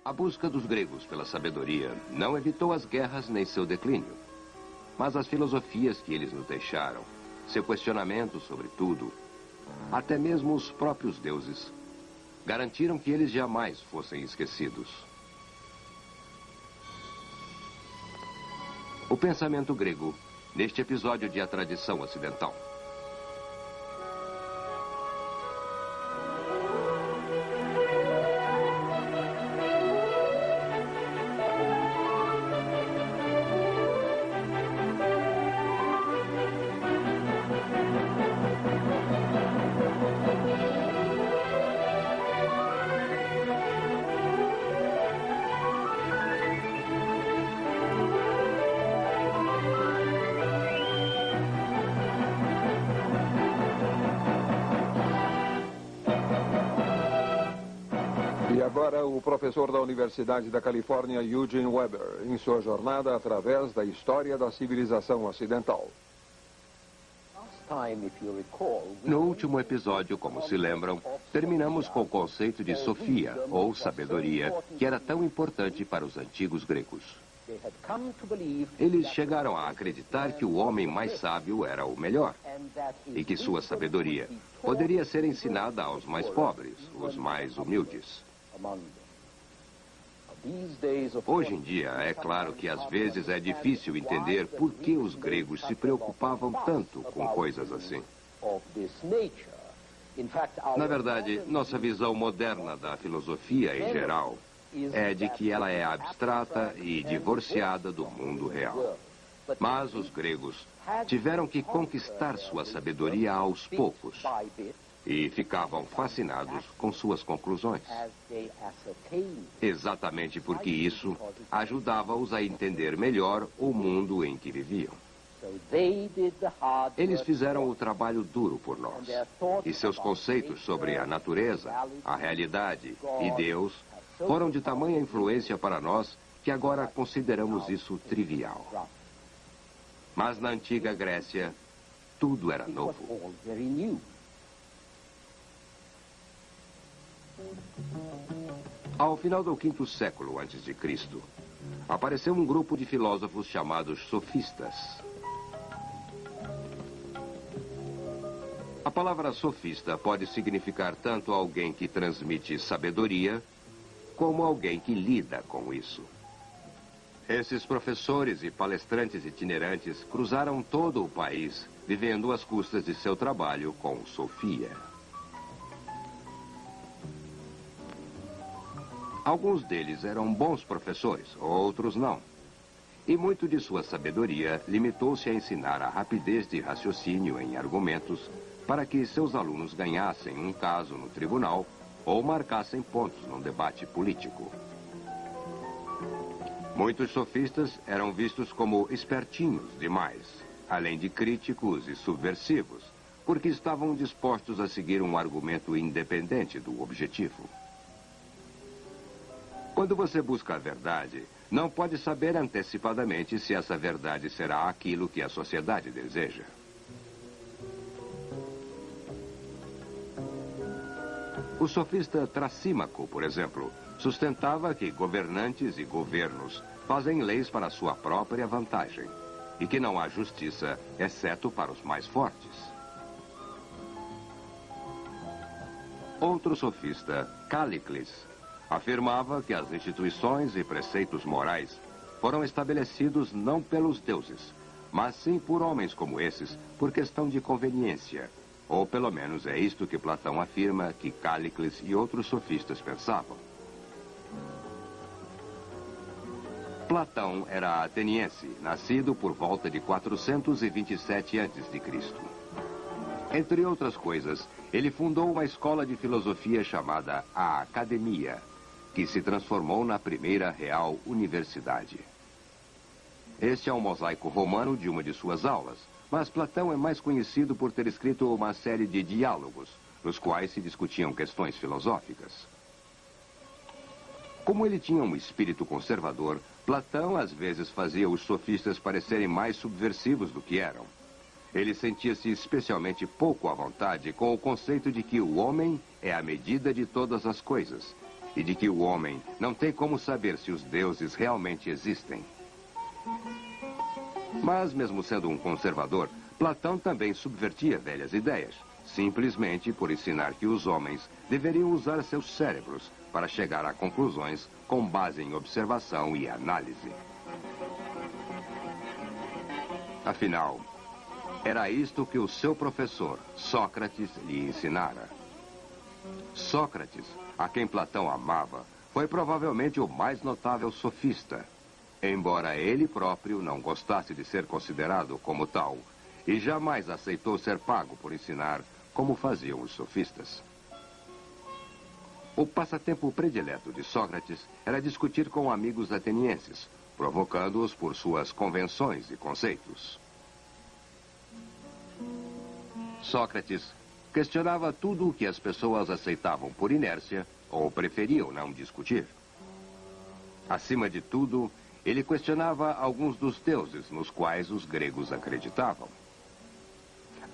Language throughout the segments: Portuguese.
A busca dos gregos pela sabedoria não evitou as guerras nem seu declínio. Mas as filosofias que eles nos deixaram, seu questionamento sobre tudo, até mesmo os próprios deuses, garantiram que eles jamais fossem esquecidos. O pensamento grego, neste episódio de A Tradição Ocidental. E agora o professor da Universidade da Califórnia, Eugene Weber, em sua jornada através da história da civilização ocidental. No último episódio, como se lembram, terminamos com o conceito de sofia, ou sabedoria, que era tão importante para os antigos gregos. Eles chegaram a acreditar que o homem mais sábio era o melhor, e que sua sabedoria poderia ser ensinada aos mais pobres, os mais humildes. Hoje em dia, é claro que às vezes é difícil entender por que os gregos se preocupavam tanto com coisas assim. Na verdade, nossa visão moderna da filosofia em geral é de que ela é abstrata e divorciada do mundo real. Mas os gregos tiveram que conquistar sua sabedoria aos poucos e ficavam fascinados com suas conclusões. Exatamente porque isso ajudava-os a entender melhor o mundo em que viviam. Eles fizeram o trabalho duro por nós, e seus conceitos sobre a natureza, a realidade e Deus foram de tamanha influência para nós que agora consideramos isso trivial. Mas na antiga Grécia, tudo era novo. Ao final do quinto século a.C., apareceu um grupo de filósofos chamados sofistas. A palavra sofista pode significar tanto alguém que transmite sabedoria, como alguém que lida com isso. Esses professores e palestrantes itinerantes cruzaram todo o país, vivendo às custas de seu trabalho com sofia. Alguns deles eram bons professores, outros não. E muito de sua sabedoria limitou-se a ensinar a rapidez de raciocínio em argumentos para que seus alunos ganhassem um caso no tribunal ou marcassem pontos num debate político. Muitos sofistas eram vistos como espertinhos demais, além de críticos e subversivos, porque estavam dispostos a seguir um argumento independente do objetivo. Quando você busca a verdade, não pode saber antecipadamente se essa verdade será aquilo que a sociedade deseja. O sofista Trasímaco, por exemplo, sustentava que governantes e governos fazem leis para sua própria vantagem e que não há justiça, exceto para os mais fortes. Outro sofista, Cállicles, afirmava que as instituições e preceitos morais foram estabelecidos não pelos deuses, mas sim por homens como esses, por questão de conveniência. Ou pelo menos é isto que Platão afirma que Cállicles e outros sofistas pensavam. Platão era ateniense, nascido por volta de 427 a.C. Entre outras coisas, ele fundou uma escola de filosofia chamada a Academia, que se transformou na primeira real universidade. Este é um mosaico romano de uma de suas aulas, mas Platão é mais conhecido por ter escrito uma série de diálogos, nos quais se discutiam questões filosóficas. Como ele tinha um espírito conservador, Platão às vezes fazia os sofistas parecerem mais subversivos do que eram. Ele sentia-se especialmente pouco à vontade com o conceito de que o homem é a medida de todas as coisas e de que o homem não tem como saber se os deuses realmente existem. Mas, mesmo sendo um conservador, Platão também subvertia velhas ideias, simplesmente por ensinar que os homens deveriam usar seus cérebros para chegar a conclusões com base em observação e análise. Afinal, era isto que o seu professor, Sócrates, lhe ensinara. Sócrates, a quem Platão amava, foi provavelmente o mais notável sofista, embora ele próprio não gostasse de ser considerado como tal, e jamais aceitou ser pago por ensinar como faziam os sofistas. O passatempo predileto de Sócrates era discutir com amigos atenienses, provocando-os por suas convenções e conceitos. Sócrates questionava tudo o que as pessoas aceitavam por inércia ou preferiam não discutir. Acima de tudo, ele questionava alguns dos deuses nos quais os gregos acreditavam.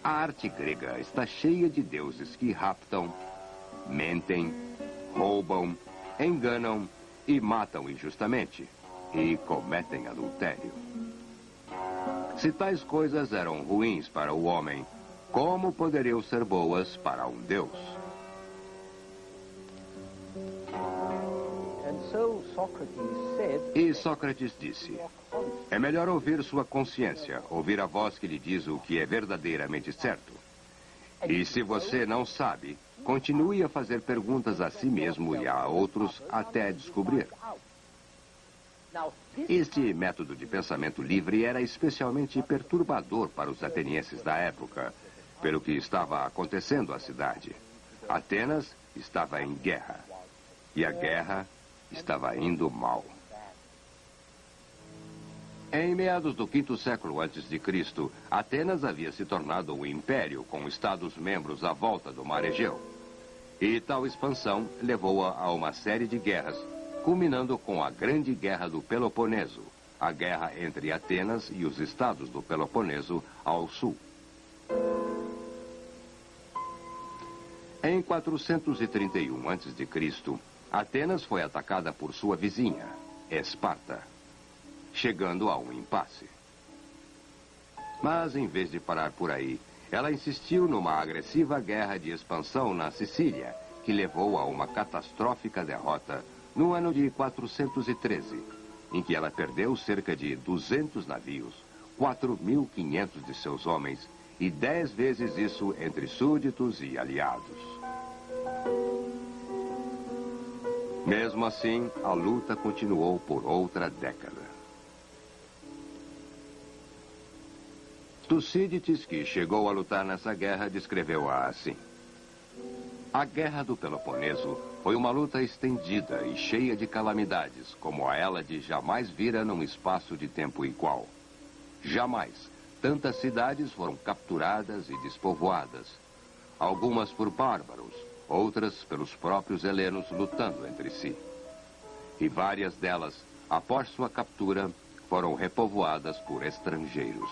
A arte grega está cheia de deuses que raptam, mentem, roubam, enganam e matam injustamente, e cometem adultério. Se tais coisas eram ruins para o homem, como poderiam ser boas para um Deus? E Sócrates disse: é melhor ouvir sua consciência, ouvir a voz que lhe diz o que é verdadeiramente certo. E se você não sabe, continue a fazer perguntas a si mesmo e a outros até descobrir. Este método de pensamento livre era especialmente perturbador para os atenienses da época, pelo que estava acontecendo à cidade. Atenas estava em guerra, e a guerra estava indo mal. Em meados do quinto século a.C., Atenas havia se tornado um império com estados-membros à volta do mar Egeu. E tal expansão levou-a a uma série de guerras, culminando com a Grande Guerra do Peloponeso, a guerra entre Atenas e os estados do Peloponeso ao sul. Em 431 a.C., Atenas foi atacada por sua vizinha, Esparta, chegando a um impasse. Mas, em vez de parar por aí, ela insistiu numa agressiva guerra de expansão na Sicília, que levou a uma catastrófica derrota no ano de 413, em que ela perdeu cerca de 200 navios, 4.500 de seus homens e 10 vezes isso entre súditos e aliados. Mesmo assim, a luta continuou por outra década. Tucídides, que chegou a lutar nessa guerra, descreveu-a assim: a Guerra do Peloponeso foi uma luta estendida e cheia de calamidades, como a Hélade jamais vira num espaço de tempo igual. Jamais tantas cidades foram capturadas e despovoadas, algumas por bárbaros, outras pelos próprios helenos lutando entre si. E várias delas, após sua captura, foram repovoadas por estrangeiros.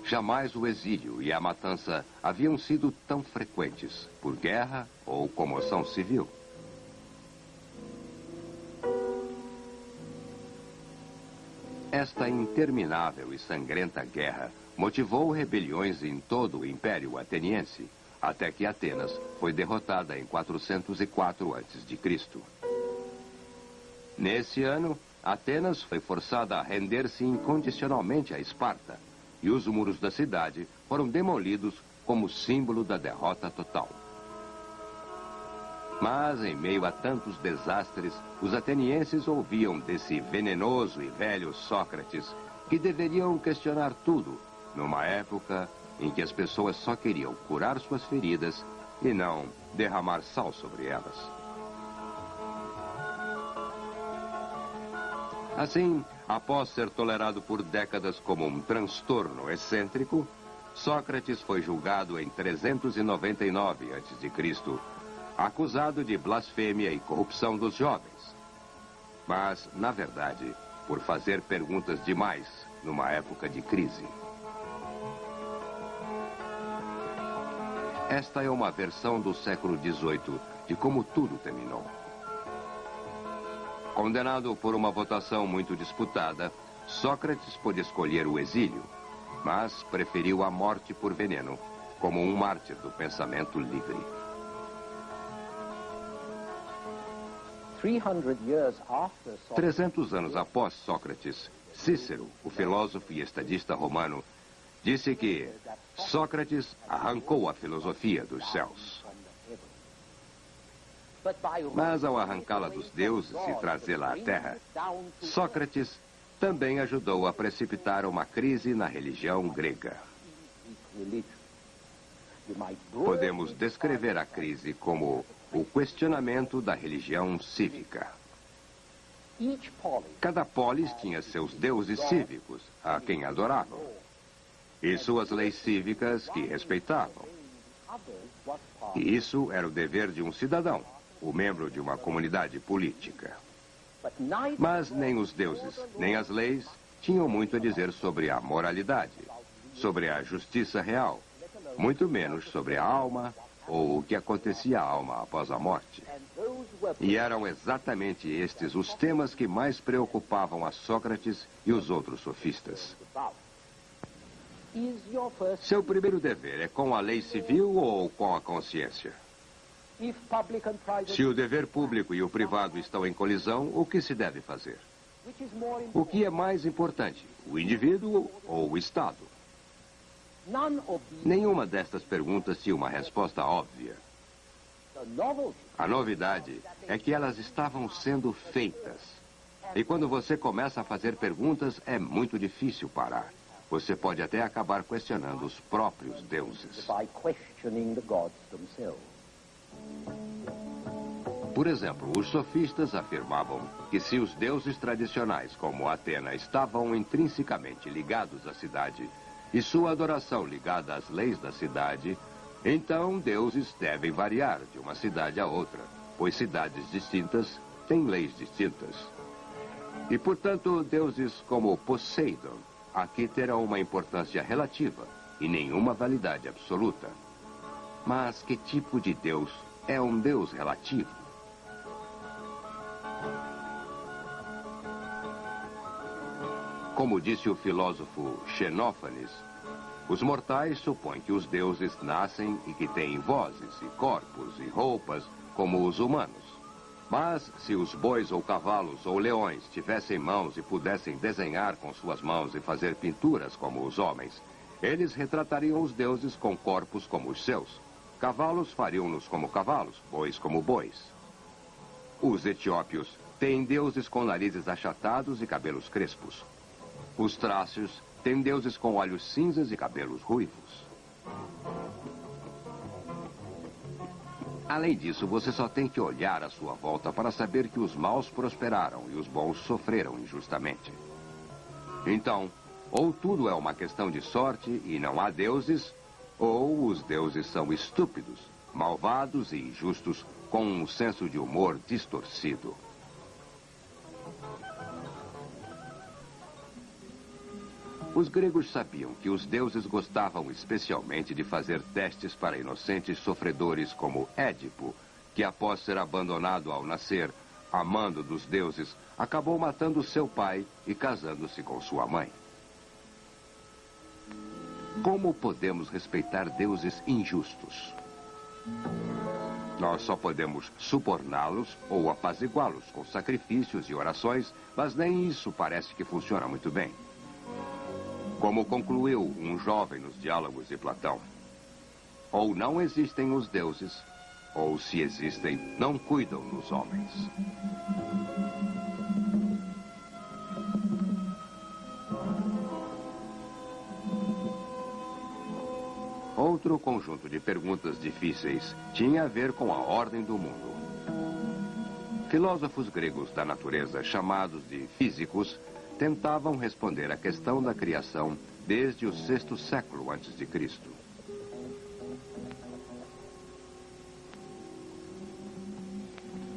Jamais o exílio e a matança haviam sido tão frequentes por guerra ou comoção civil. Esta interminável e sangrenta guerra motivou rebeliões em todo o Império Ateniense, até que Atenas foi derrotada em 404 a.C. Nesse ano, Atenas foi forçada a render-se incondicionalmente a Esparta, e os muros da cidade foram demolidos como símbolo da derrota total. Mas, em meio a tantos desastres, os atenienses ouviam desse venenoso e velho Sócrates que deveriam questionar tudo, numa época em que as pessoas só queriam curar suas feridas e não derramar sal sobre elas. Assim, após ser tolerado por décadas como um transtorno excêntrico, Sócrates foi julgado em 399 a.C., acusado de blasfêmia e corrupção dos jovens. Mas, na verdade, por fazer perguntas demais numa época de crise. Esta é uma versão do século XVIII de como tudo terminou. Condenado por uma votação muito disputada, Sócrates pôde escolher o exílio, mas preferiu a morte por veneno, como um mártir do pensamento livre. 300 anos após Sócrates, Cícero, o filósofo e estadista romano, disse que Sócrates arrancou a filosofia dos céus. Mas ao arrancá-la dos deuses e trazê-la à terra, Sócrates também ajudou a precipitar uma crise na religião grega. Podemos descrever a crise como o questionamento da religião cívica. Cada polis tinha seus deuses cívicos, a quem adoravam, e suas leis cívicas que respeitavam. E isso era o dever de um cidadão, o membro de uma comunidade política. Mas nem os deuses, nem as leis tinham muito a dizer sobre a moralidade, sobre a justiça real, muito menos sobre a alma ou o que acontecia à alma após a morte. E eram exatamente estes os temas que mais preocupavam a Sócrates e os outros sofistas. Seu primeiro dever é com a lei civil ou com a consciência? Se o dever público e o privado estão em colisão, o que se deve fazer? O que é mais importante, o indivíduo ou o Estado? Nenhuma destas perguntas tinha uma resposta óbvia. A novidade é que elas estavam sendo feitas. E quando você começa a fazer perguntas, é muito difícil parar. Você pode até acabar questionando os próprios deuses. Por exemplo, os sofistas afirmavam que se os deuses tradicionais, como Atena, estavam intrinsecamente ligados à cidade e sua adoração ligada às leis da cidade, então deuses devem variar de uma cidade a outra, pois cidades distintas têm leis distintas. E, portanto, deuses como Poseidon aqui terão uma importância relativa e nenhuma validade absoluta. Mas que tipo de Deus é um Deus relativo? Como disse o filósofo Xenófanes, os mortais supõem que os deuses nascem e que têm vozes e corpos e roupas como os humanos. Mas se os bois ou cavalos ou leões tivessem mãos e pudessem desenhar com suas mãos e fazer pinturas como os homens, eles retratariam os deuses com corpos como os seus. Cavalos fariam-nos como cavalos, bois como bois. Os etíopes têm deuses com narizes achatados e cabelos crespos. Os trácios têm deuses com olhos cinzas e cabelos ruivos. Além disso, você só tem que olhar à sua volta para saber que os maus prosperaram e os bons sofreram injustamente. Então, ou tudo é uma questão de sorte e não há deuses, ou os deuses são estúpidos, malvados e injustos, com um senso de humor distorcido. Os gregos sabiam que os deuses gostavam especialmente de fazer testes para inocentes sofredores como Édipo, que após ser abandonado ao nascer, amando dos deuses, acabou matando seu pai e casando-se com sua mãe. Como podemos respeitar deuses injustos? Nós só podemos suborná-los ou apaziguá-los com sacrifícios e orações, mas nem isso parece que funciona muito bem. Como concluiu um jovem nos diálogos de Platão, ou não existem os deuses, ou se existem, não cuidam dos homens. Outro conjunto de perguntas difíceis tinha a ver com a ordem do mundo. Filósofos gregos da natureza, chamados de físicos, tentavam responder à questão da criação desde o 6º século a.C.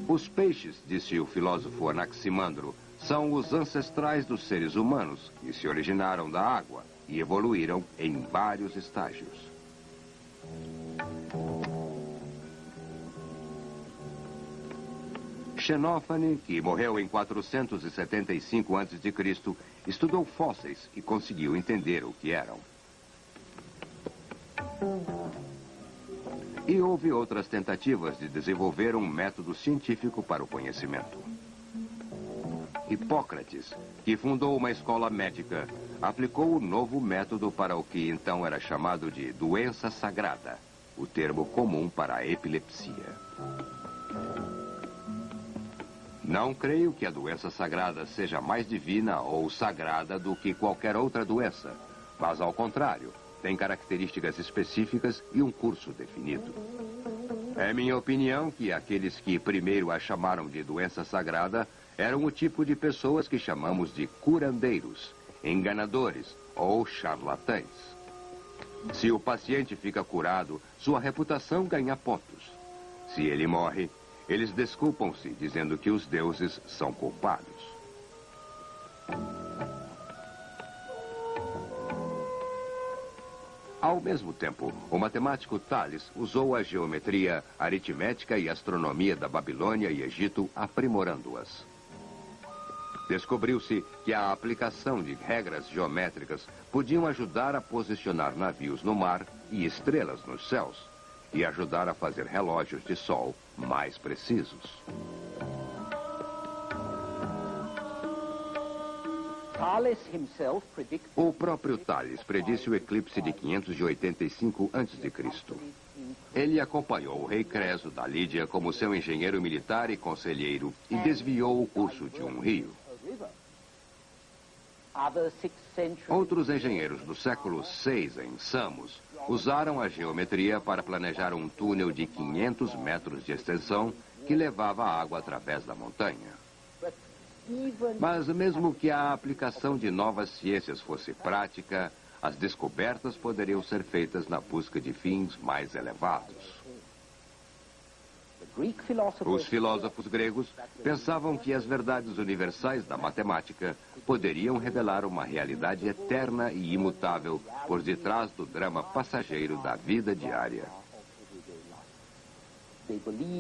Os peixes, disse o filósofo Anaximandro, são os ancestrais dos seres humanos que se originaram da água e evoluíram em vários estágios. Xenófane, que morreu em 475 a.C., estudou fósseis e conseguiu entender o que eram. E houve outras tentativas de desenvolver um método científico para o conhecimento. Hipócrates, que fundou uma escola médica, aplicou o novo método para o que então era chamado de doença sagrada, o termo comum para a epilepsia. Não creio que a doença sagrada seja mais divina ou sagrada do que qualquer outra doença, mas ao contrário, tem características específicas e um curso definido. É minha opinião que aqueles que primeiro a chamaram de doença sagrada eram o tipo de pessoas que chamamos de curandeiros, enganadores ou charlatães. Se o paciente fica curado, sua reputação ganha pontos. Se ele morre, eles desculpam-se, dizendo que os deuses são culpados. Ao mesmo tempo, o matemático Tales usou a geometria aritmética e astronomia da Babilônia e Egito, aprimorando-as. Descobriu-se que a aplicação de regras geométricas podiam ajudar a posicionar navios no mar e estrelas nos céus, e ajudar a fazer relógios de sol mais precisos. O próprio Tales predisse o eclipse de 585 a.C. Ele acompanhou o rei Creso da Lídia como seu engenheiro militar e conselheiro e desviou o curso de um rio. Outros engenheiros do século VI em Samos usaram a geometria para planejar um túnel de 500 metros de extensão que levava água através da montanha. Mas mesmo que a aplicação de novas ciências fosse prática, as descobertas poderiam ser feitas na busca de fins mais elevados. Os filósofos gregos pensavam que as verdades universais da matemática poderiam revelar uma realidade eterna e imutável por detrás do drama passageiro da vida diária.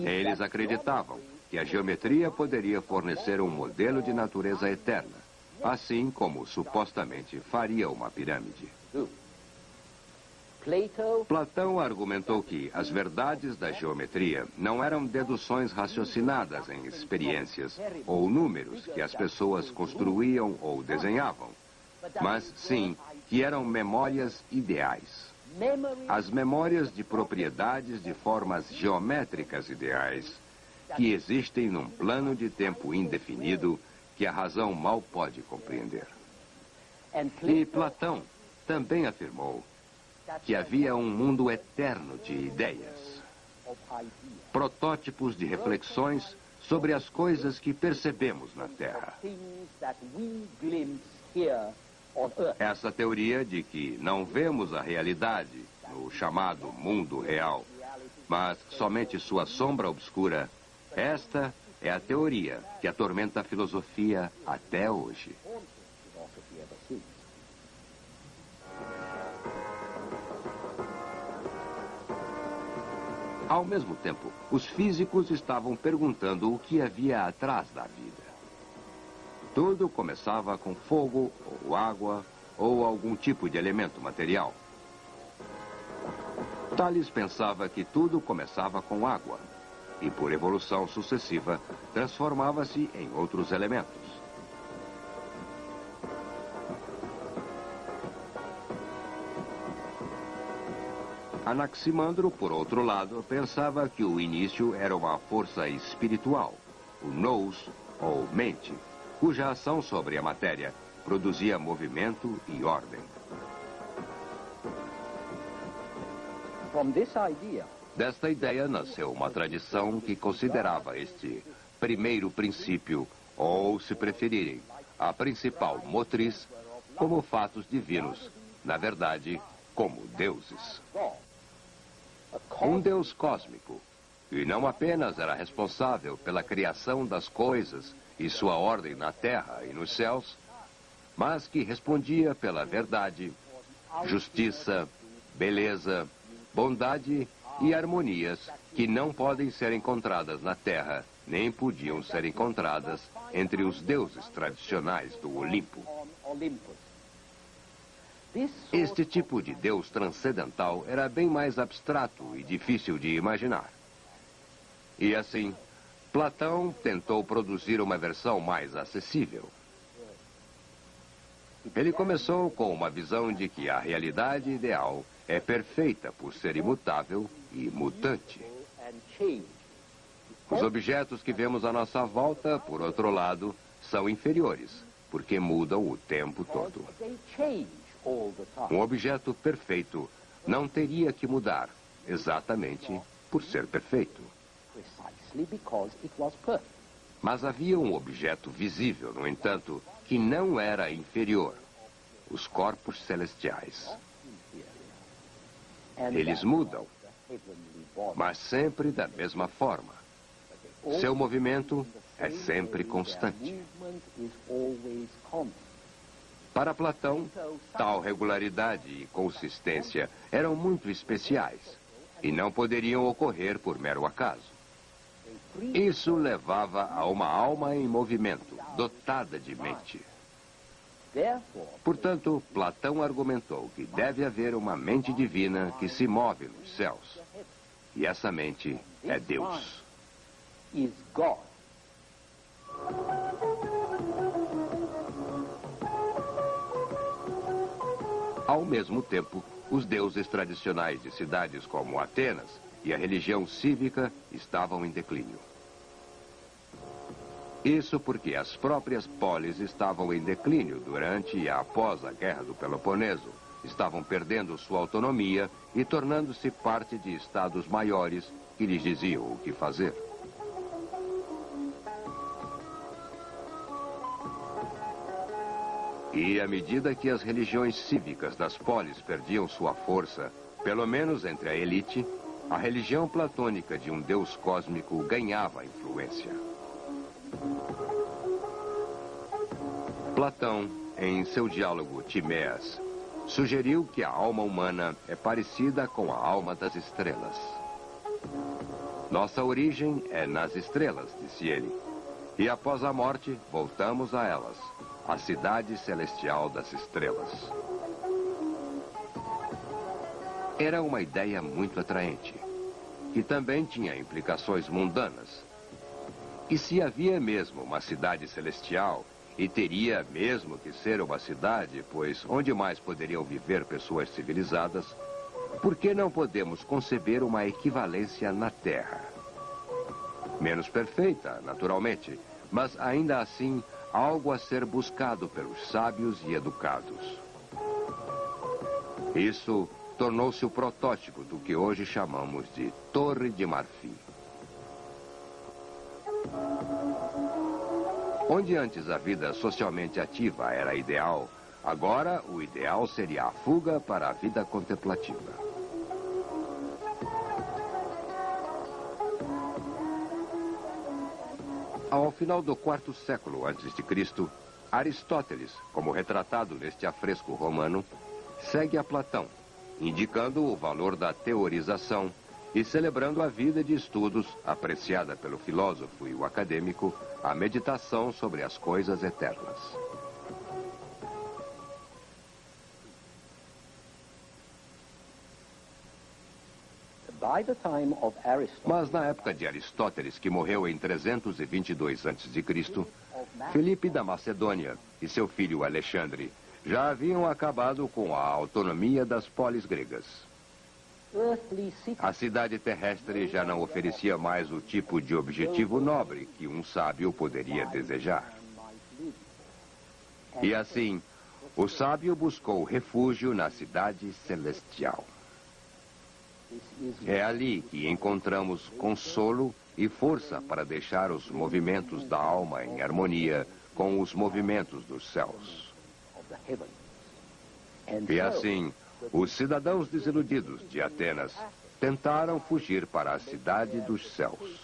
Eles acreditavam que a geometria poderia fornecer um modelo de natureza eterna, assim como supostamente faria uma pirâmide. Platão argumentou que as verdades da geometria não eram deduções raciocinadas em experiências ou números que as pessoas construíam ou desenhavam, mas sim que eram memórias ideais. As memórias de propriedades de formas geométricas ideais que existem num plano de tempo indefinido que a razão mal pode compreender. E Platão também afirmou que havia um mundo eterno de ideias, protótipos de reflexões sobre as coisas que percebemos na Terra. Essa teoria de que não vemos a realidade no chamado mundo real, mas somente sua sombra obscura, esta é a teoria que atormenta a filosofia até hoje. Ao mesmo tempo, os físicos estavam perguntando o que havia atrás da vida. Tudo começava com fogo, ou água, ou algum tipo de elemento material. Tales pensava que tudo começava com água e, por evolução sucessiva, transformava-se em outros elementos. Anaximandro, por outro lado, pensava que o início era uma força espiritual, o nous, ou mente, cuja ação sobre a matéria produzia movimento e ordem. Desta ideia nasceu uma tradição que considerava este primeiro princípio, ou, se preferirem, a principal motriz, como fatos divinos, na verdade, como deuses. Um deus cósmico, que não apenas era responsável pela criação das coisas e sua ordem na terra e nos céus, mas que respondia pela verdade, justiça, beleza, bondade e harmonias que não podem ser encontradas na Terra, nem podiam ser encontradas entre os deuses tradicionais do Olimpo. Este tipo de Deus transcendental era bem mais abstrato e difícil de imaginar. E assim, Platão tentou produzir uma versão mais acessível. Ele começou com uma visão de que a realidade ideal é perfeita por ser imutável e mutante. Os objetos que vemos à nossa volta, por outro lado, são inferiores, porque mudam o tempo todo. Um objeto perfeito não teria que mudar, exatamente por ser perfeito. Mas havia um objeto visível, no entanto, que não era inferior: os corpos celestiais. Eles mudam, mas sempre da mesma forma. Seu movimento é sempre constante. Para Platão, tal regularidade e consistência eram muito especiais e não poderiam ocorrer por mero acaso. Isso levava a uma alma em movimento, dotada de mente. Portanto, Platão argumentou que deve haver uma mente divina que se move nos céus. E essa mente é Deus. Ao mesmo tempo, os deuses tradicionais de cidades como Atenas e a religião cívica estavam em declínio. Isso porque as próprias polis estavam em declínio durante e após a Guerra do Peloponeso. Estavam perdendo sua autonomia e tornando-se parte de estados maiores que lhes diziam o que fazer. E à medida que as religiões cívicas das polis perdiam sua força, pelo menos entre a elite, a religião platônica de um deus cósmico ganhava influência. Platão, em seu diálogo Timaeus, sugeriu que a alma humana é parecida com a alma das estrelas. Nossa origem é nas estrelas, disse ele, e após a morte voltamos a elas, a cidade celestial das estrelas. Era uma ideia muito atraente, que também tinha implicações mundanas. E se havia mesmo uma cidade celestial, e teria mesmo que ser uma cidade, pois onde mais poderiam viver pessoas civilizadas, por que não podemos conceber uma equivalência na Terra? Menos perfeita, naturalmente, mas ainda assim algo a ser buscado pelos sábios e educados. Isso tornou-se o protótipo do que hoje chamamos de Torre de Marfim. Onde antes a vida socialmente ativa era ideal, agora o ideal seria a fuga para a vida contemplativa. Ao final do quarto século a.C., Aristóteles, como retratado neste afresco romano, segue a Platão, indicando o valor da teorização e celebrando a vida de estudos apreciada pelo filósofo e o acadêmico, a meditação sobre as coisas eternas. Mas na época de Aristóteles, que morreu em 322 a.C., Filipe da Macedônia e seu filho Alexandre já haviam acabado com a autonomia das polis gregas. A cidade terrestre já não oferecia mais o tipo de objetivo nobre que um sábio poderia desejar. E assim, o sábio buscou refúgio na cidade celestial. É ali que encontramos consolo e força para deixar os movimentos da alma em harmonia com os movimentos dos céus. E assim, os cidadãos desiludidos de Atenas tentaram fugir para a cidade dos céus.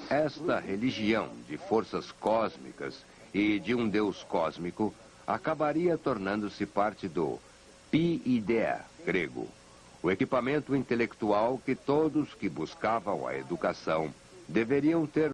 Esta religião de forças cósmicas e de um Deus cósmico acabaria tornando-se parte do Paideia, grego. O equipamento intelectual que todos que buscavam a educação deveriam ter.